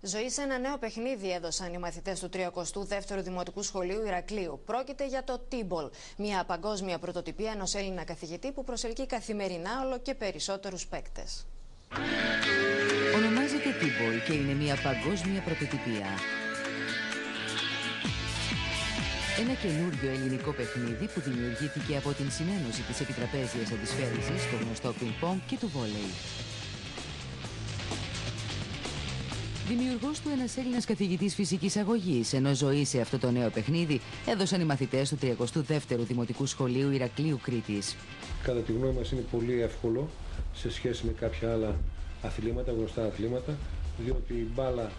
Ζωή σε ένα νέο παιχνίδι έδωσαν οι μαθητές του 32ου Δημοτικού Σχολείου Ηρακλείου. Πρόκειται για το T-Ball, μια παγκόσμια πρωτοτυπία ενός Έλληνα καθηγητή που προσελκύει καθημερινά όλο και περισσότερους παίκτες. Ονομάζεται T-Ball και είναι μια παγκόσμια πρωτοτυπία. Ένα καινούριο ελληνικό παιχνίδι που δημιουργήθηκε από την συνένωση της επιτραπέζιας αντισφαίρησης, το γνωστό πινκ-πονγκ και του βόλεϊ. Δημιουργός του ένας Έλληνας καθηγητής φυσικής αγωγής, ενώ ζωή σε αυτό το νέο παιχνίδι έδωσαν οι μαθητές του 32ου Δημοτικού Σχολείου Ηρακλείου Κρήτης. Κατά τη γνώμη μας είναι πολύ εύκολο σε σχέση με κάποια άλλα αθλήματα, γνωστά αθλήματα, διότι η μπάλα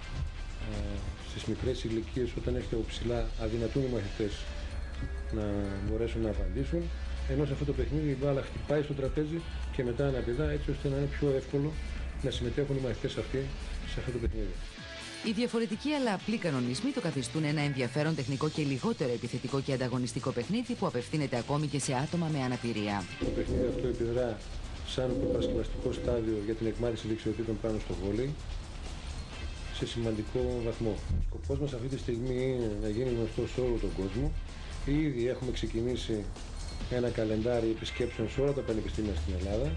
στις μικρές ηλικίες, όταν έχετε από ψηλά, αδυνατούν οι μαθητές να μπορέσουν να απαντήσουν, ενώ σε αυτό το παιχνίδι η μπάλα χτυπάει στο τραπέζι και μετά αναπηδά, έτσι ώστε να είναι πιο εύκολο να συμμετέχουν οι μαθητές αυτοί σε αυτό το παιχνίδι. Οι διαφορετικοί αλλά απλοί κανονισμοί το καθιστούν ένα ενδιαφέρον τεχνικό και λιγότερο επιθετικό και ανταγωνιστικό παιχνίδι που απευθύνεται ακόμη και σε άτομα με αναπηρία. Το παιχνίδι αυτό επιδρά σαν προπαρασκευαστικό στάδιο για την εκμάθηση δεξιοτήτων πάνω στο βόλεϊ σε σημαντικό βαθμό. Ο σκοπός μας αυτή τη στιγμή είναι να γίνει γνωστό σε όλο τον κόσμο. Ήδη έχουμε ξεκινήσει ένα καλεντάρι επισκέψεων σε όλα τα πανεπιστήμια στην Ελλάδα,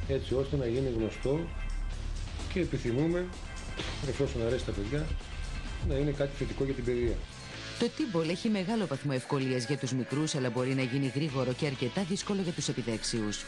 έτσι ώστε να γίνει γνωστό και επιθυμούμε, εφόσον αρέσει τα παιδιά, να είναι κάτι θετικό για την παιδεία. Το T-Ball έχει μεγάλο βαθμό ευκολίας για τους μικρούς, αλλά μπορεί να γίνει γρήγορο και αρκετά δύσκολο για τους επιδέξιους.